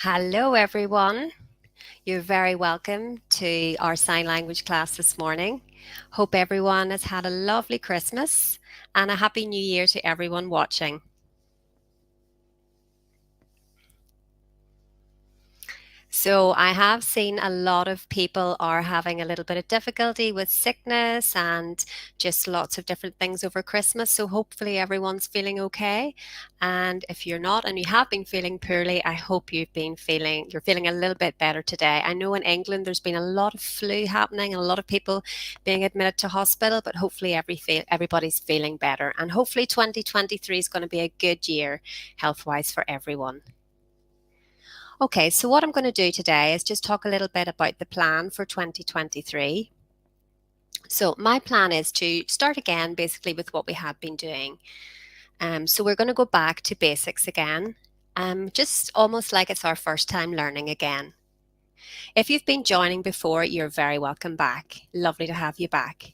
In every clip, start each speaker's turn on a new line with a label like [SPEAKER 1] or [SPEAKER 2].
[SPEAKER 1] Hello, everyone. You're very welcome to our sign language class this morning. Hope everyone has had a lovely Christmas and a happy new year to everyone watching. So I have seen a lot of people are having a little bit of difficulty with sickness and just lots of different things over Christmas. So hopefully everyone's feeling okay. And if you're not and you have been feeling poorly, I hope you're feeling a little bit better today. I know in England there's been a lot of flu happening and a lot of people being admitted to hospital, but hopefully everybody's feeling better. And hopefully 2023 is going to be a good year health-wise for everyone. Okay, so what I'm going to do today is just talk a little bit about the plan for 2023. So my plan is to start again basically with what we had been doing. So we're going to go back to basics again, just almost like it's our first time learning again. If you've been joining before, you're very welcome back. Lovely to have you back.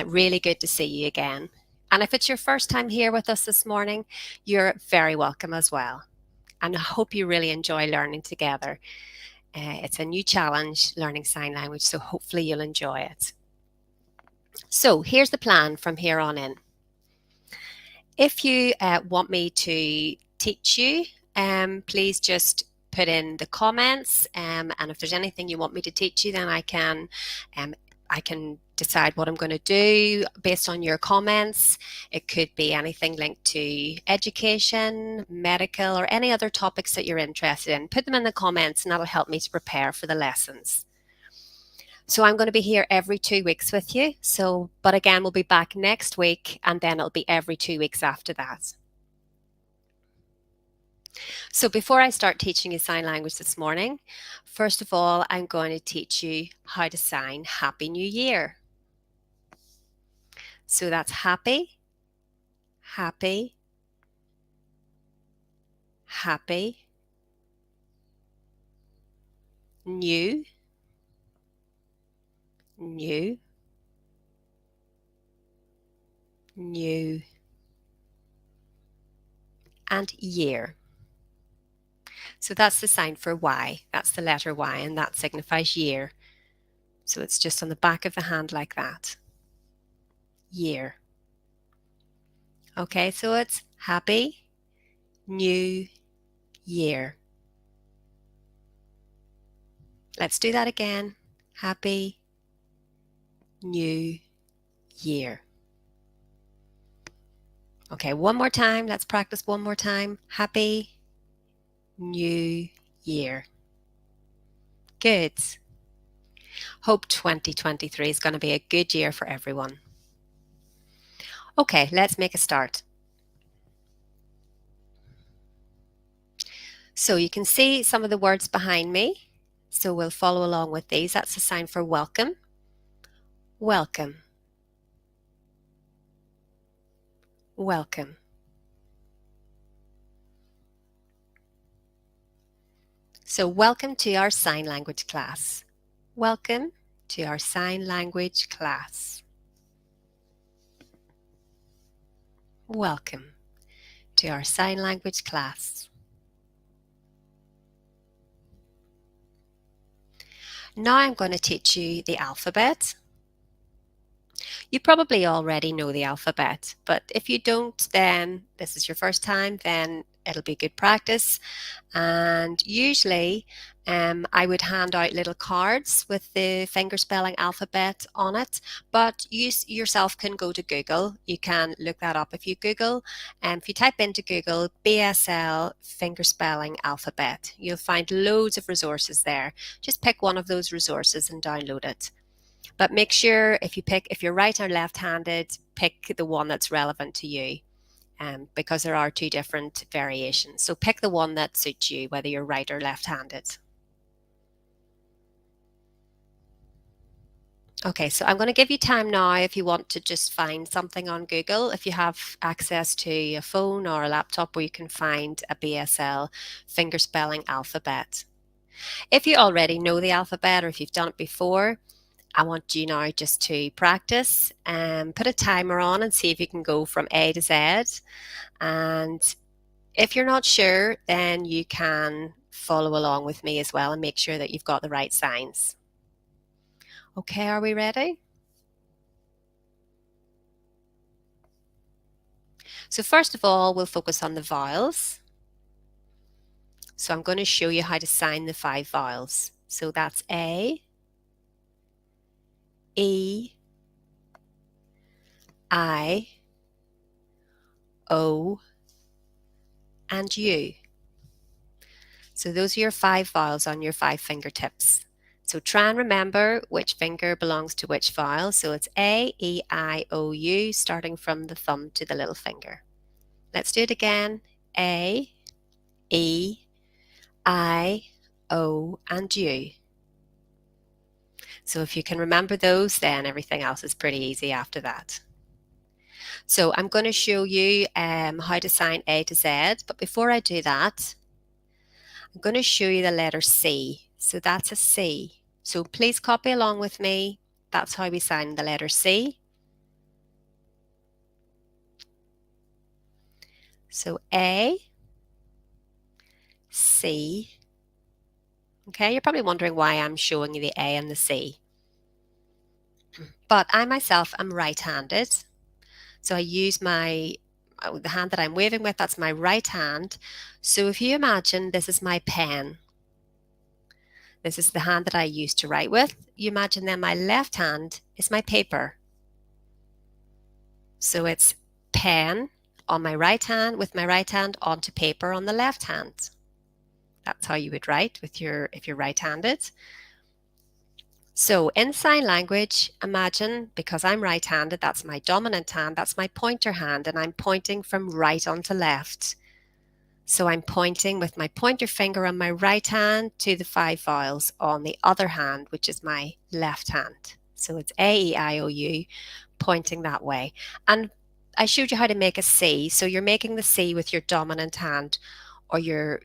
[SPEAKER 1] Really good to see you again. And if it's your first time here with us this morning, you're very welcome as well. And I hope you really enjoy learning together. It's a new challenge learning sign language, so hopefully you'll enjoy it. So here's the plan from here on in. If you want me to teach you, please just put in the comments, and if there's anything you want me to teach you, then I can decide what I'm going to do based on your comments. It could be anything linked to education, medical, or any other topics that you're interested in. Put them in the comments and that'll help me to prepare for the lessons. So I'm going to be here every 2 weeks with you. But again, we'll be back next week and then it'll be every 2 weeks after that. So before I start teaching you sign language this morning, first of all, I'm going to teach you how to sign Happy New Year. So that's happy, happy, happy, new, new, new, and year. So that's the sign for Y. That's the letter Y, and that signifies year. So it's just on the back of the hand like that. Year. Okay, so it's happy, new, year. Let's do that again. Happy, new, year. Okay, one more time. Let's practice one more time. Happy, new year. Good. Hope 2023 is going to be a good year for everyone. Okay, let's make a start. So you can see some of the words behind me. So we'll follow along with these. That's the sign for welcome. Welcome. Welcome. So welcome to our sign language class. Welcome to our sign language class. Welcome to our sign language class. Now I'm going to teach you the alphabet. You probably already know the alphabet, but if you don't, then this is your first time, then it'll be good practice. And usually I would hand out little cards with the fingerspelling alphabet on it, but you yourself can go to Google. You can look that up if you Google. If you type into Google BSL fingerspelling alphabet, you'll find loads of resources there. Just pick one of those resources and download it. But make sure if you're right or left-handed, pick the one that's relevant to you, because there are two different variations. So pick the one that suits you, whether you're right or left-handed. Okay, so I'm going to give you time now if you want to just find something on Google. If you have access to a phone or a laptop where you can find a BSL fingerspelling alphabet. If you already know the alphabet or if you've done it before, I want you now just to practice and put a timer on and see if you can go from A to Z. And if you're not sure, then you can follow along with me as well and make sure that you've got the right signs. Okay, are we ready? So first of all, we'll focus on the vowels. So I'm going to show you how to sign the 5 vowels. So that's A, E, I, O, and U. So those are your 5 vowels on your 5 fingertips. So try and remember which finger belongs to which vowel. So it's A, E, I, O, U, starting from the thumb to the little finger. Let's do it again. A, E, I, O, and U. So if you can remember those, then everything else is pretty easy after that. So I'm going to show you how to sign A to Z, but before I do that, I'm going to show you the letter C. So that's a C. So please copy along with me. That's how we sign the letter C. So A, C. Okay, you're probably wondering why I'm showing you the A and the C. But I myself am right-handed. So I use the hand that I'm waving with, that's my right hand. So if you imagine this is my pen, this is the hand that I use to write with. You imagine then my left hand is my paper. So it's pen on my right hand with my right hand onto paper on the left hand. That's how you would write if you're right-handed. So in sign language, imagine because I'm right-handed, that's my dominant hand, that's my pointer hand, and I'm pointing from right onto left. So I'm pointing with my pointer finger on my right hand to the 5 vowels on the other hand, which is my left hand. So it's A, E, I, O, U, pointing that way. And I showed you how to make a C. So you're making the C with your dominant hand or your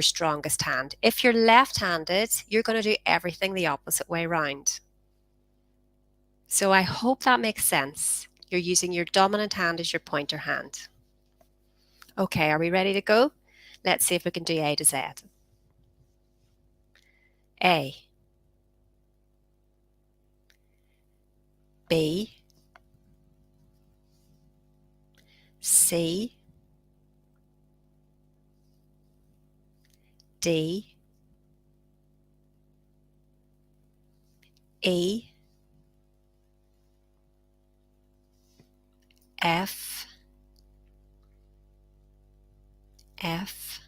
[SPEAKER 1] strongest hand. If you're left-handed, you're going to do everything the opposite way around. So I hope that makes sense. You're using your dominant hand as your pointer hand. Okay, are we ready to go? Let's see if we can do A to Z. A, B, C, D, E, F, F,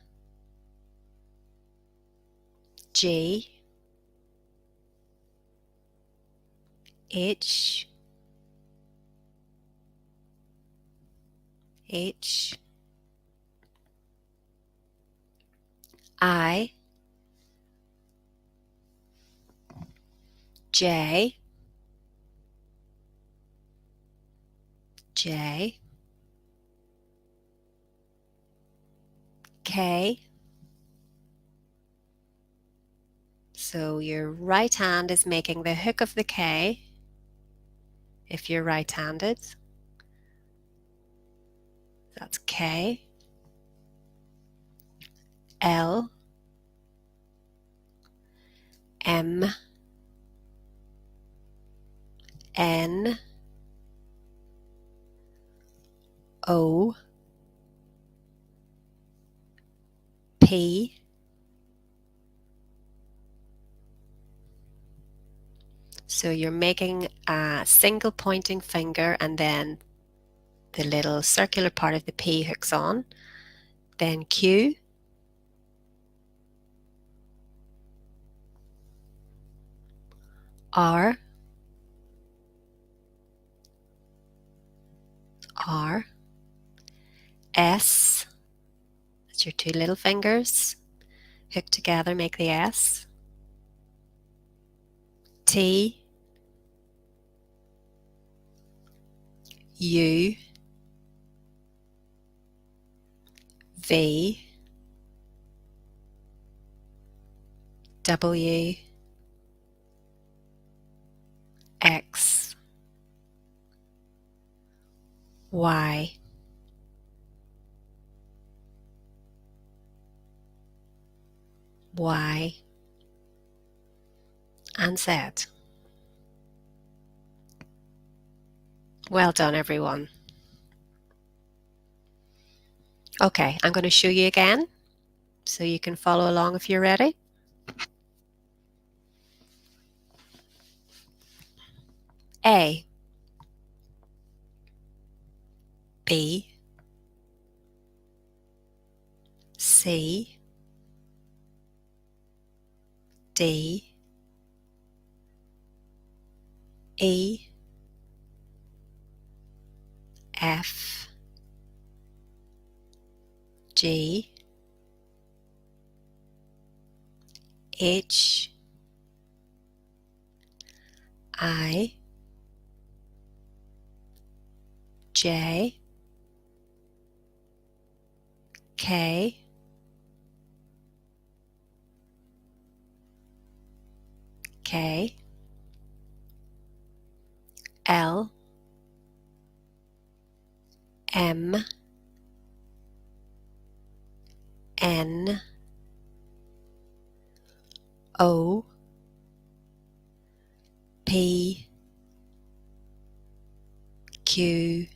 [SPEAKER 1] G, H, H, I, J, J, K. So your right hand is making the hook of the K if you're right-handed. That's K, L, M, N, O, P, so you're making a single pointing finger and then the little circular part of the P hooks on. Then Q, R, R, S, that's your 2 little fingers, hook together, make the S, T, U, V, W, X, Y. Y, and Z. Well done, everyone. Okay, I'm going to show you again so you can follow along if you're ready. A, B, C, D, E, F, G, H, I, J, K, K, L, M, N, O, P, Q,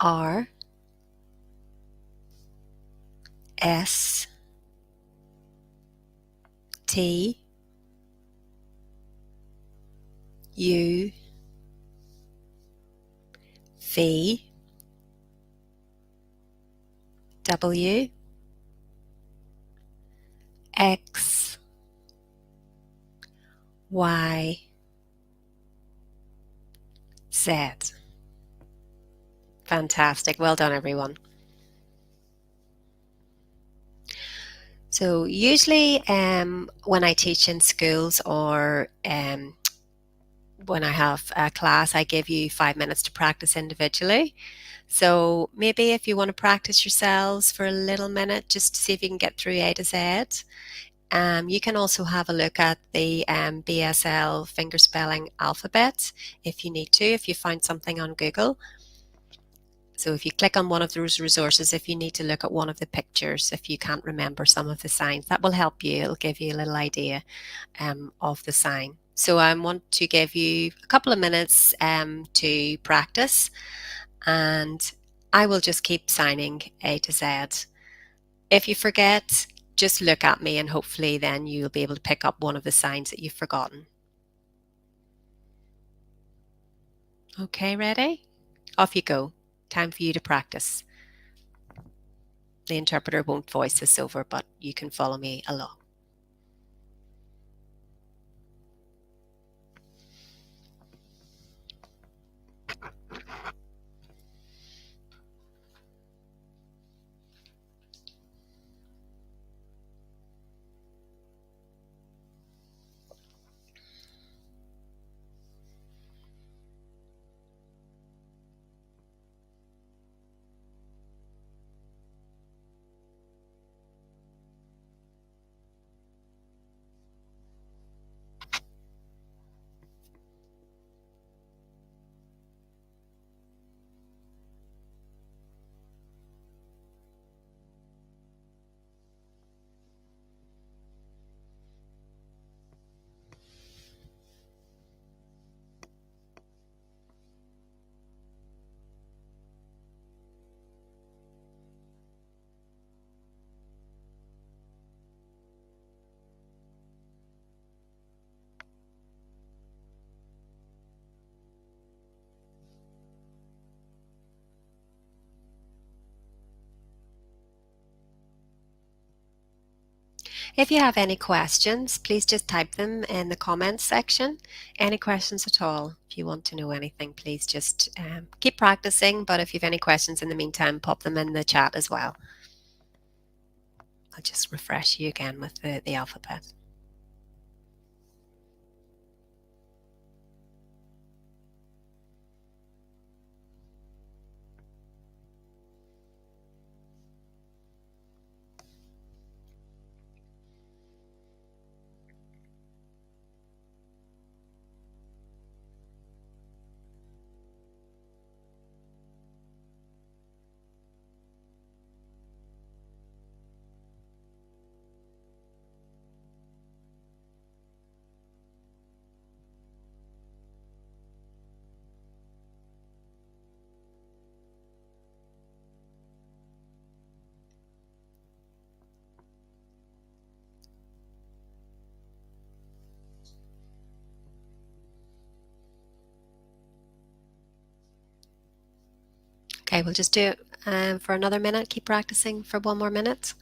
[SPEAKER 1] R, S, T, U, V, W, X, Y, Z. Fantastic. Well done, everyone. So usually when I teach in schools or when I have a class, I give you 5 minutes to practice individually. So maybe if you want to practice yourselves for a little minute, just to see if you can get through A to Z. You can also have a look at the BSL fingerspelling alphabet if you need to, if you find something on Google. So if you click on one of those resources, if you need to look at one of the pictures, if you can't remember some of the signs, that will help you. It'll give you a little idea of the sign. So I want to give you a couple of minutes to practice, and I will just keep signing A to Z. If you forget, just look at me and hopefully then you'll be able to pick up one of the signs that you've forgotten. Okay, ready? Off you go. Time for you to practice. The interpreter won't voice this over, but you can follow me along. If you have any questions, please just type them in the comments section. Any questions at all? If you want to know anything, please just keep practicing. But if you have any questions in the meantime, pop them in the chat as well. I'll just refresh you again with the alphabet. Okay, we'll just do it for another minute. Keep practicing for one more minute.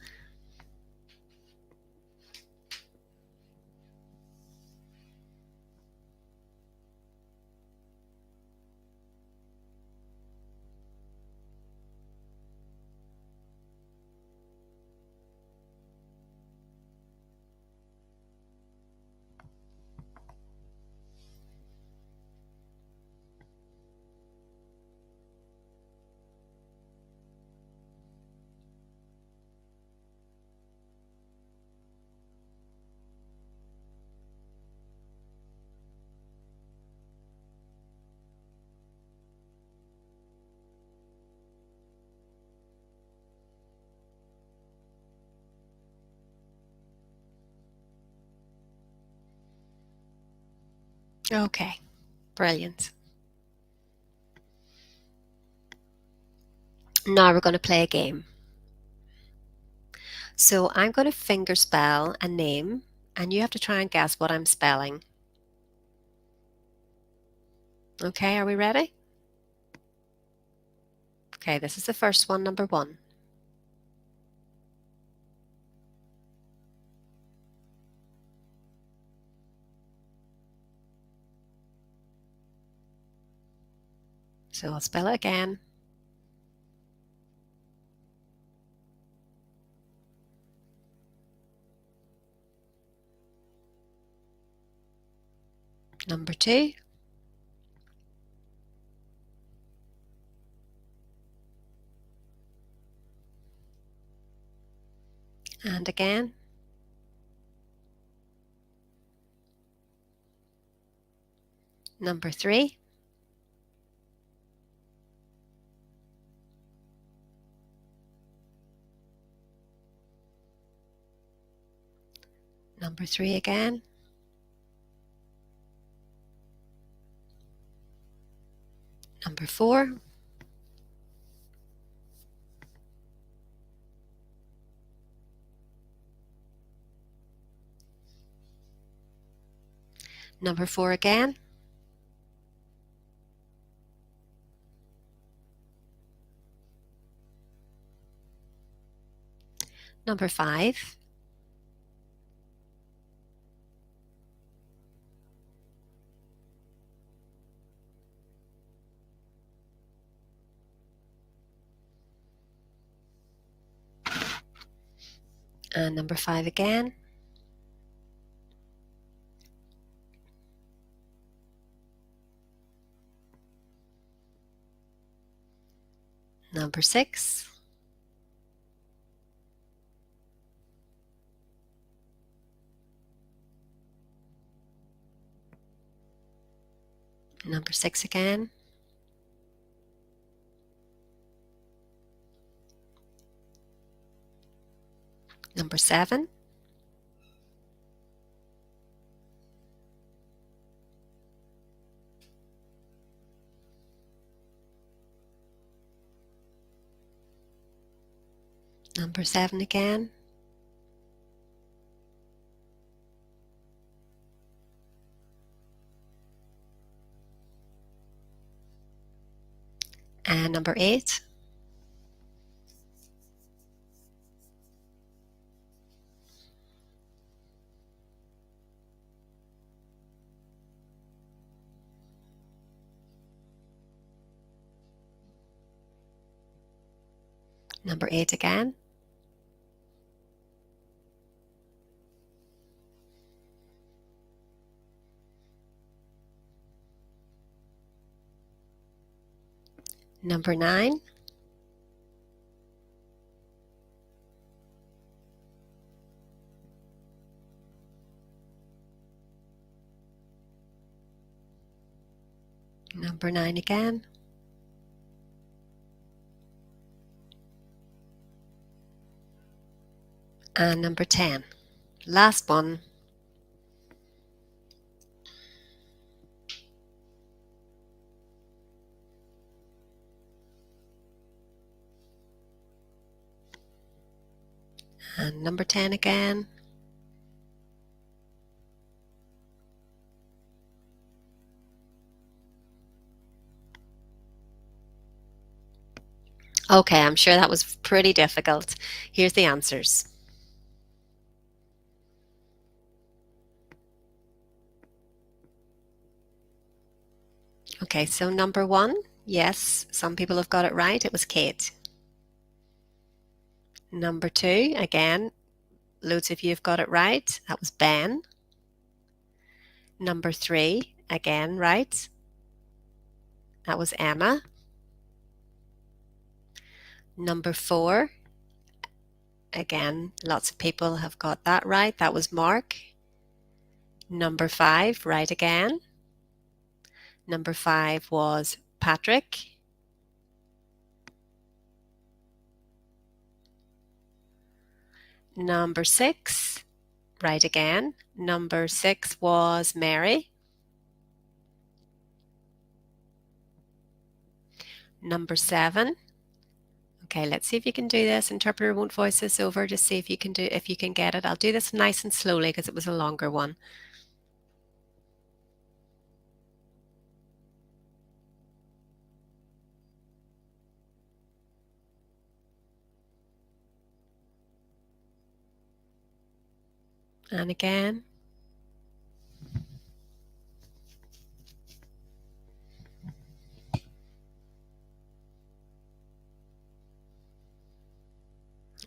[SPEAKER 1] Okay, brilliant. Now we're going to play a game. So I'm going to finger spell a name, and you have to try and guess what I'm spelling. Okay, are we ready? Okay, this is the first one, number 1. So I'll spell it again. Number 2. And again. Number 3. Number 3 again. Number 4. Number 4 again. Number 5. And number 5 again. Number 6. Number 6 again. Number 7. Number 7 again. And number 8. Number 8 again. Number 9. Number 9 again. And number 10. Last one. And number 10 again. Okay, I'm sure that was pretty difficult. Here's the answers. Okay, so number one, yes, some people have got it right. It was Kate. Number two, again, loads of you have got it right. That was Ben. Number three, again, right. That was Emma. Number four, again, lots of people have got that right. That was Mark. Number five, right again. Number five was Patrick. Number six, right again. Number six was Mary. Number seven. Okay, let's see if you can do this. Interpreter won't voice this over. Just see if you can get it. I'll do this nice and slowly because it was a longer one. And again.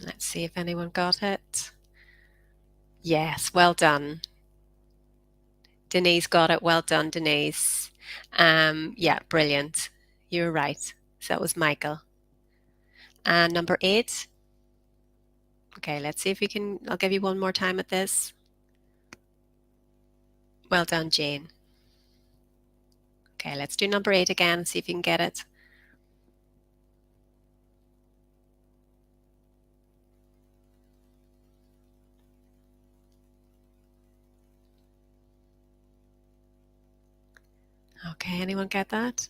[SPEAKER 1] Let's see if anyone got it. Yes, well done. Denise got it. Well done, Denise. Yeah, brilliant. You're right. So that was Michael. And number eight. Okay, let's see if we can. I'll give you one more time at this. Well done, Jane. Okay, let's do number eight again and see if you can get it. Okay, anyone get that?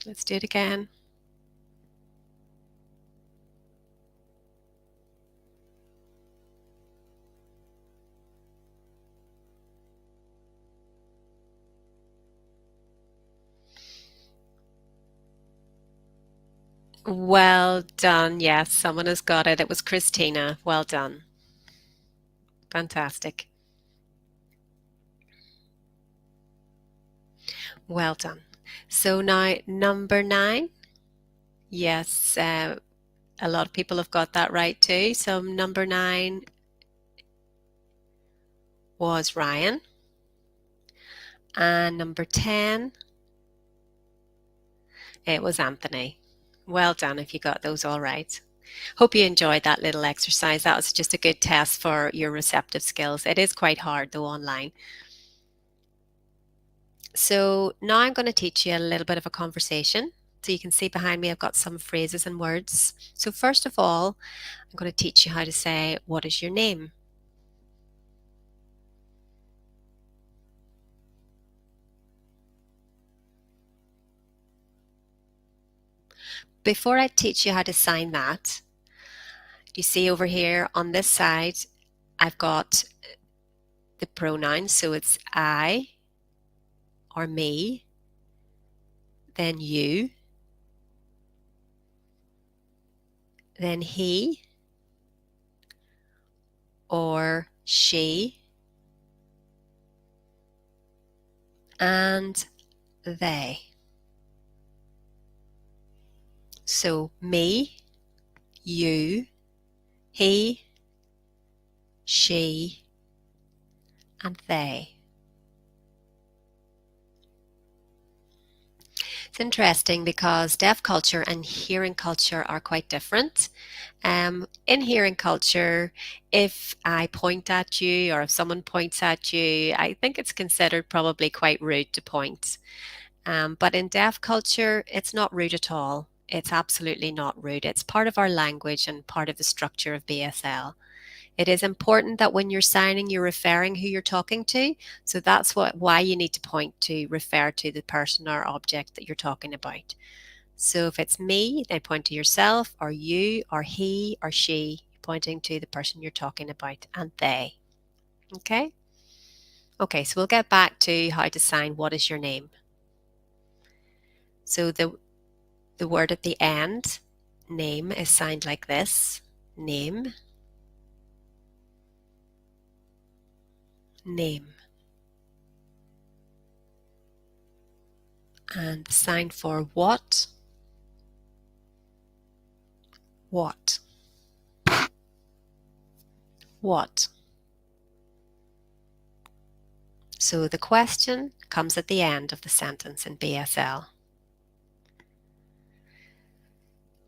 [SPEAKER 1] Let's do it again. Well done. Yes, someone has got it. It was Christina. Well done. Fantastic. Well done. So now number nine. Yes, a lot of people have got that right too. So number nine was Ryan. And number 10, it was Anthony. Well done if you got those all right. Hope you enjoyed that little exercise. That was just a good test for your receptive skills. It is quite hard though online. So now I'm going to teach you a little bit of a conversation. So you can see behind me I've got some phrases and words. So first of all, I'm going to teach you how to say, what is your name? Before I teach you how to sign that, you see over here on this side, I've got the pronouns. So it's I or me, then you, then he or she, and they. So me, you, he, she, and they. It's interesting because deaf culture and hearing culture are quite different. In hearing culture, if I point at you or if someone points at you, I think it's considered probably quite rude to point. But in deaf culture, it's not rude at all. It's absolutely not rude. It's part of our language and part of the structure of BSL. It is important that when you're signing, you're referring who you're talking to. So that's why you need to point to refer to the person or object that you're talking about. So if it's me, then point to yourself, or you, or he, or she, pointing to the person you're talking about, and they. Okay? Okay, so we'll get back to how to sign what is your name. So the word at the end name is signed like this. Name, name. And the sign for what, what, what. So the question comes at the end of the sentence in BSL.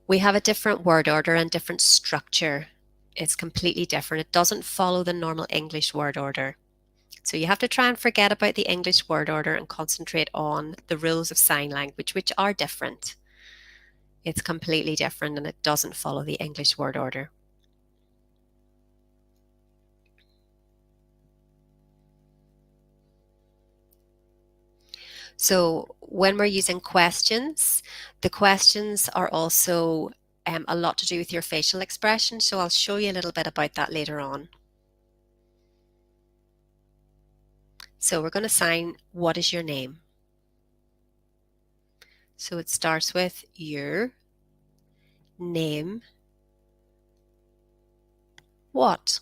[SPEAKER 1] We have a different word order and different structure. It's completely different. It doesn't follow the normal English word order. So you have to try and forget about the English word order and concentrate on the rules of sign language, which are different. It's completely different and it doesn't follow the English word order. So when we're using questions, the questions are also a lot to do with your facial expression. So I'll show you a little bit about that later on. So we're going to sign, what is your name? So it starts with your name, what?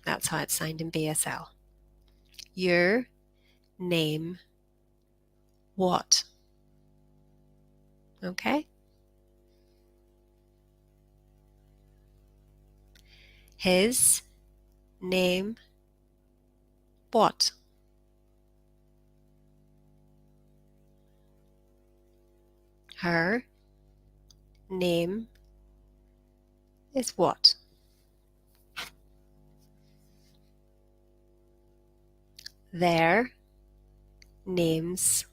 [SPEAKER 1] That's how it's signed in BSL. Your name, what? Okay. His name, what? Her name is what? Their names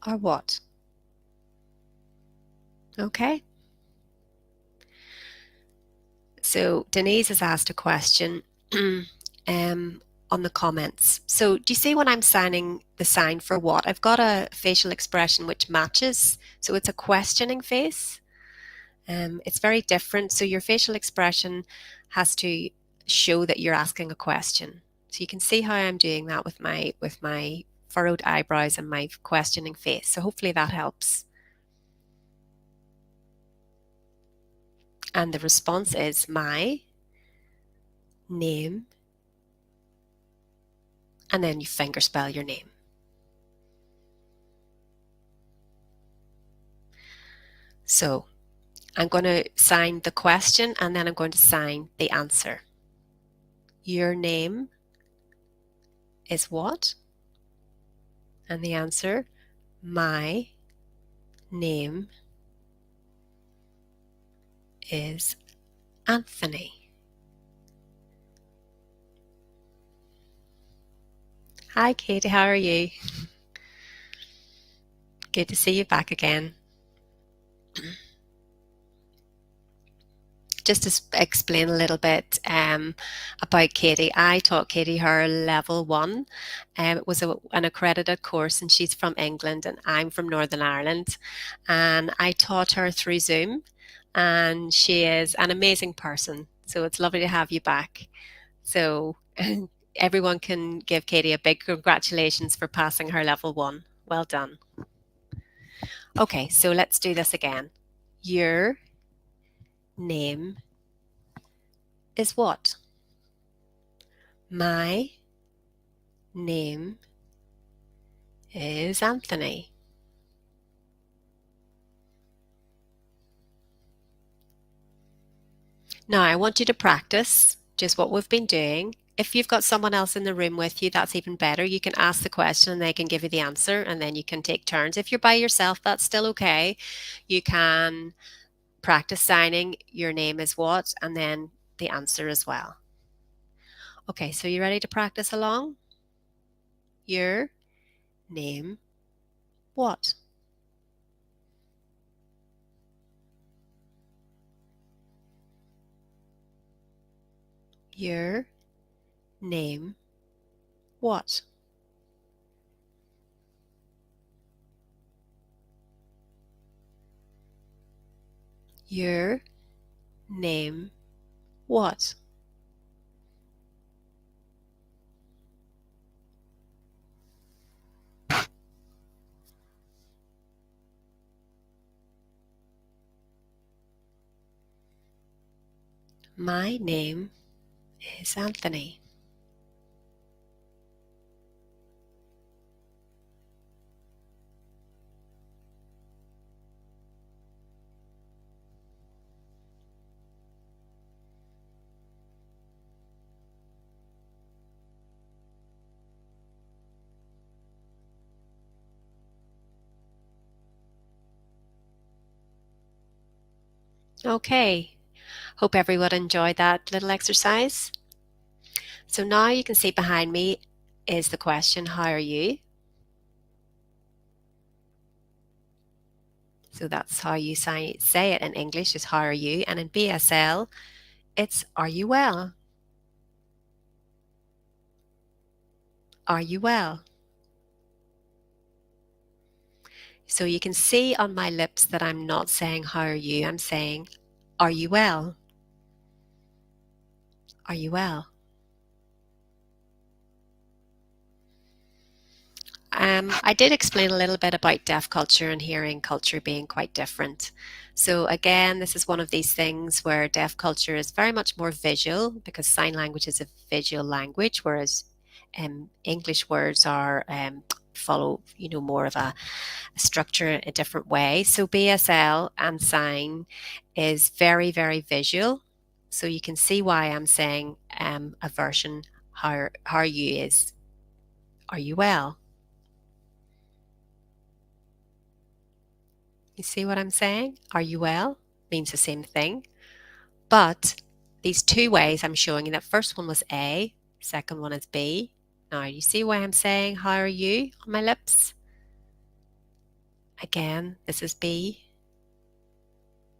[SPEAKER 1] are what? Okay. So Denise has asked a question on the comments. So do you see when I'm signing the sign for what? I've got a facial expression which matches. So it's a questioning face. It's very different. So your facial expression has to show that you're asking a question. So you can see how I'm doing that with my furrowed eyebrows and my questioning face. So hopefully that helps. And the response is my name, and then you fingerspell your name. So I'm going to sign the question and then I'm going to sign the answer. Your name is what? And the answer, my name is Anthony. Hi Katie, how are you? Good to see you back again. Just to explain a little bit about Katie, I taught Katie her level 1. It was an accredited course and she's from England and I'm from Northern Ireland. And I taught her through Zoom and she is an amazing person. So it's lovely to have you back. So everyone can give Katie a big congratulations for passing her level 1. Well done. Okay, so let's do this again. Your name is what? My name is Anthony. Now I want you to practice just what we've been doing. If you've got someone else in the room with you, that's even better. You can ask the question and they can give you the answer and then you can take turns. If you're by yourself, that's still okay. You can practice signing your name is what and then the answer as well. Okay, so you ready to practice along? Your name what? Your name what? Your name what? My name is Anthony. Okay, hope everyone enjoyed that little exercise. So now you can see behind me is the question, how are you? So that's how you say it in English is how are you? And in BSL, it's are you well? Are you well? So you can see on my lips that I'm not saying how are you? I'm saying, are you well? Are you well? I did explain a little bit about deaf culture and hearing culture being quite different. So, again, this is one of these things where deaf culture is very much more visual because sign language is a visual language, whereas English words are follow, more of a structure a different way. So, BSL and sign is very, very visual. So, you can see why I'm saying a version, how are you is, are you well? You see what I'm saying? Are you well? Means the same thing. But these two ways I'm showing you, that first one was A, second one is B. Now, you see why I'm saying, how are you on my lips? Again, this is B.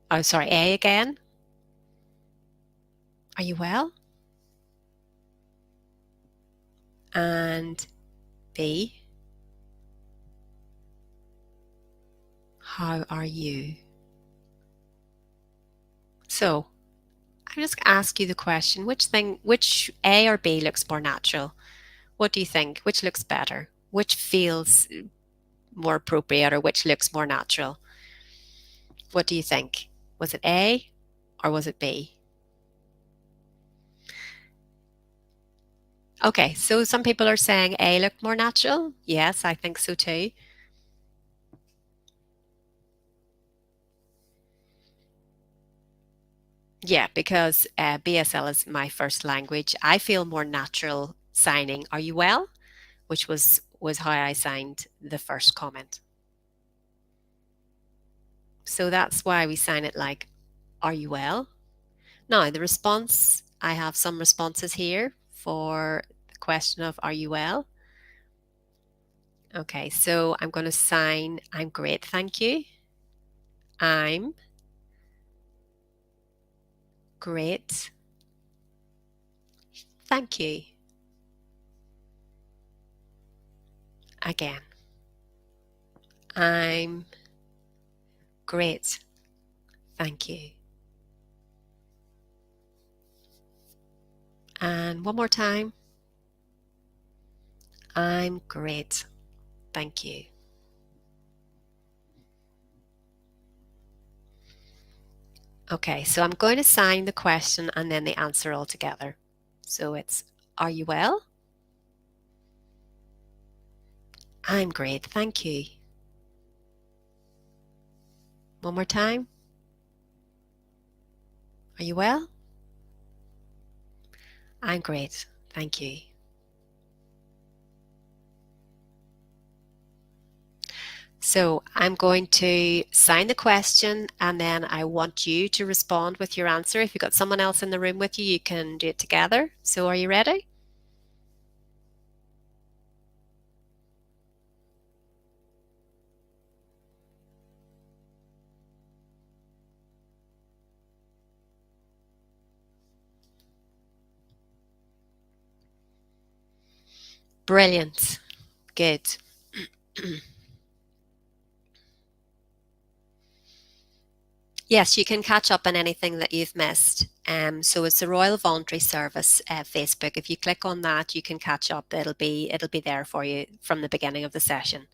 [SPEAKER 1] Oh, sorry, A again. Are you well? And B. How are you? So, I just ask you the question, which A or B looks more natural? What do you think? Which looks better? Which feels more appropriate or which looks more natural? What do you think? Was it A or was it B? Okay, so some people are saying A looked more natural. Yes, I think so too. Yeah, because BSL is my first language. I feel more natural signing. Are you well? Which was how I signed the first comment. So that's why we sign it like, are you well? Now, the response, I have some responses here for the question of are you well? Okay, so I'm going to sign I'm great, thank you. I'm great, thank you. Again, I'm great, thank you. And one more time, I'm great, thank you. Okay, so I'm going to sign the question and then the answer all together. So it's, are you well? I'm great, thank you. One more time. Are you well? I'm great, thank you. So I'm going to sign the question and then I want you to respond with your answer. If you've got someone else in the room with you, you can do it together. So are you ready? Brilliant. Good. Yes, you can catch up on anything that you've missed. So it's the Royal Voluntary Service Facebook. If you click on that, you can catch up. It'll be there for you from the beginning of the session.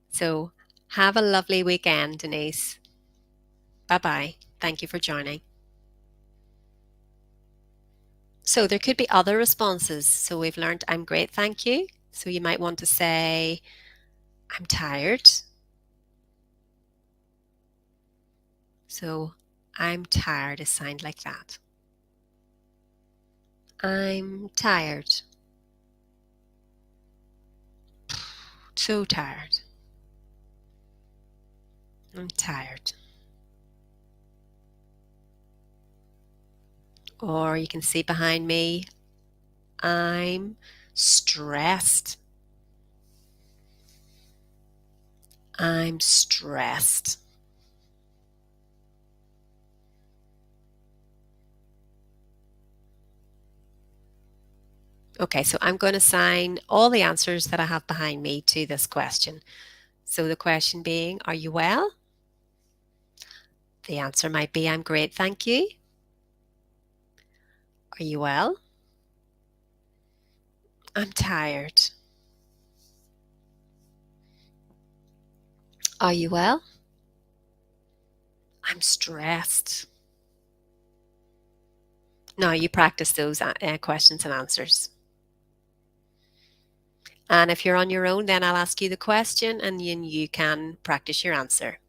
[SPEAKER 1] So have a lovely weekend, Denise. Bye bye. Thank you for joining. So there could be other responses. So we've learned I'm great, thank you. So you might want to say, I'm tired. So I'm tired is signed like that. I'm tired. So tired. I'm tired. Or you can see behind me, I'm stressed. I'm stressed. Okay, so I'm going to assign all the answers that I have behind me to this question. So the question being, are you well? The answer might be, I'm great, thank you. Are you well? I'm tired. Are you well? I'm stressed. Now you practice those questions and answers. And if you're on your own, then I'll ask you the question and then you can practice your answer.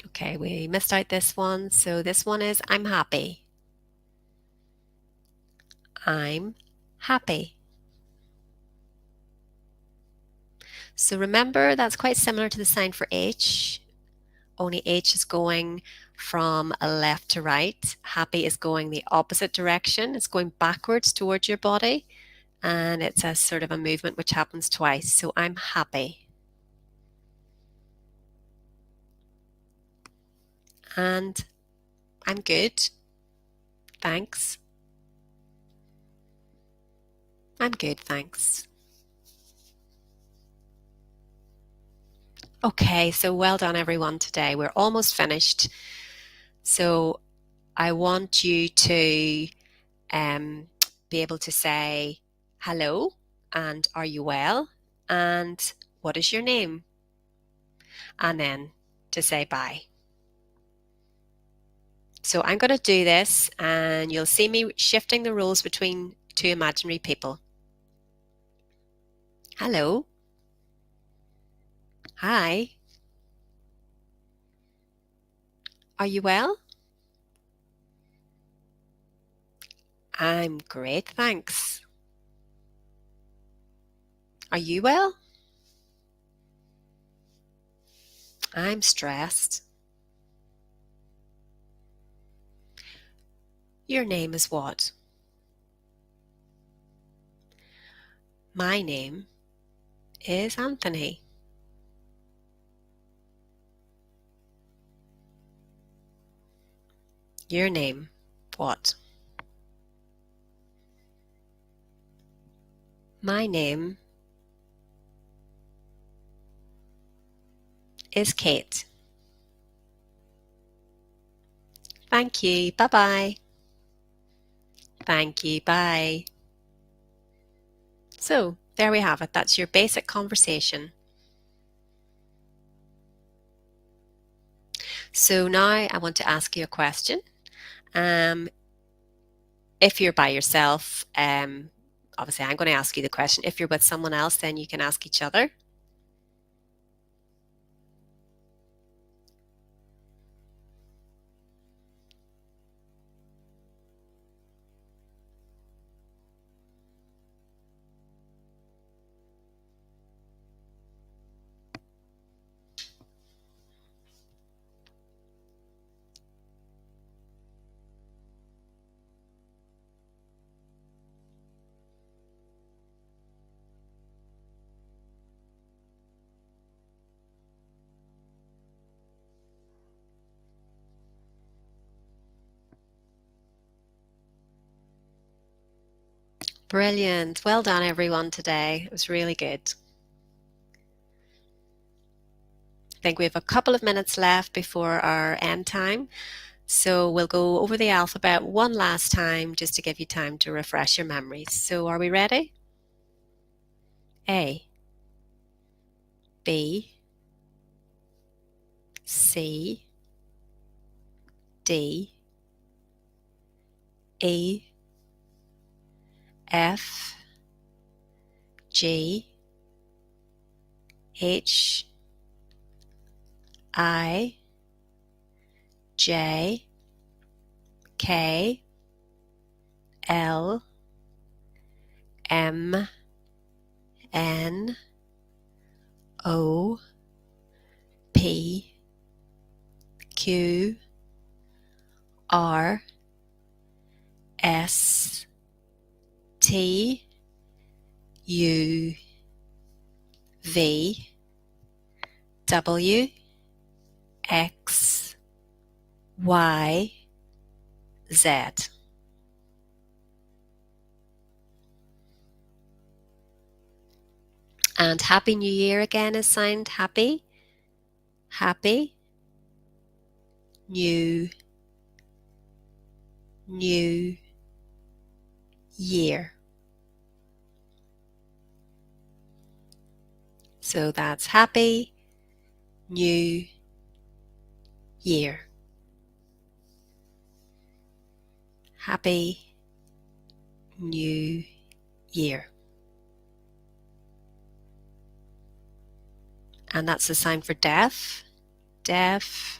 [SPEAKER 1] Okay, we missed out this one. So this one is, I'm happy. I'm happy. So remember, that's quite similar to the sign for H, only H is going from left to right. Happy is going the opposite direction. It's going backwards towards your body, and it's a sort of a movement which happens twice. So I'm happy. And I'm good. Thanks. I'm good, thanks. Okay, so well done everyone today. We're almost finished. So I want you to um, be able to say hello and are you well and what is your name, and then to say bye. So I'm going to do this and you'll see me shifting the roles between two imaginary people. Hello. Hi. Are you well? I'm great, thanks. Are you well? I'm stressed. Your name is what? My name is Anthony. Your name, what? My name is Kate. Thank you. Bye-bye. Thank you. Bye. So there we have it. That's your basic conversation. So now I want to ask you a question. If you're by yourself, obviously I'm going to ask you the question. If you're with someone else, then you can ask each other. Brilliant. Well done, everyone, today. It was really good. I think we have a couple of minutes left before our end time. So we'll go over the alphabet one last time just to give you time to refresh your memories. So are we ready? A, B, C, D, E, F, G, H, I, J, K, L, M, N, O, P, Q, R, S, T, U, V, W, X, Y, Z. And Happy New Year again is signed happy, happy, new, new year. So that's happy new year. Happy new year. And that's the sign for deaf, deaf,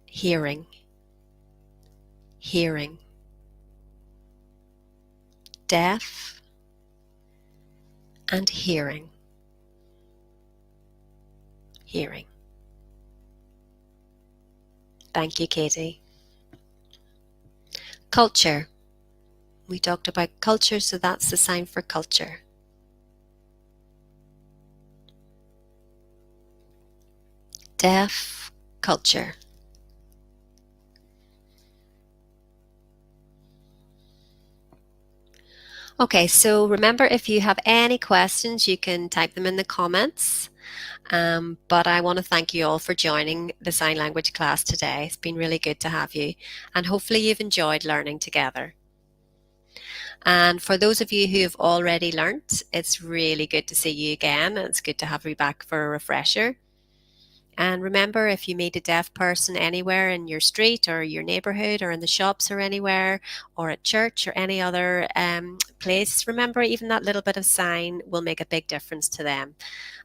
[SPEAKER 1] hearing, hearing, deaf, and hearing, hearing. Thank you, Katie. Culture. We talked about culture, so that's the sign for culture. Deaf, culture. Okay, so remember, if you have any questions, you can type them in the comments. But I want to thank you all for joining the sign language class today. It's been really good to have you, and hopefully you've enjoyed learning together. And for those of you who have already learnt, it's really good to see you again, and it's good to have you back for a refresher. And remember, if you meet a deaf person anywhere in your street or your neighbourhood or in the shops or anywhere or at church or any other place, remember, even that little bit of sign will make a big difference to them,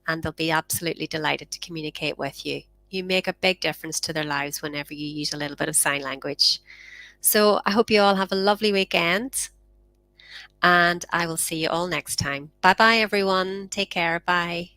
[SPEAKER 1] and they'll be absolutely delighted to communicate with you. You make a big difference to their lives whenever you use a little bit of sign language. So I hope you all have a lovely weekend, and I will see you all next time. Bye bye, everyone. Take care. Bye.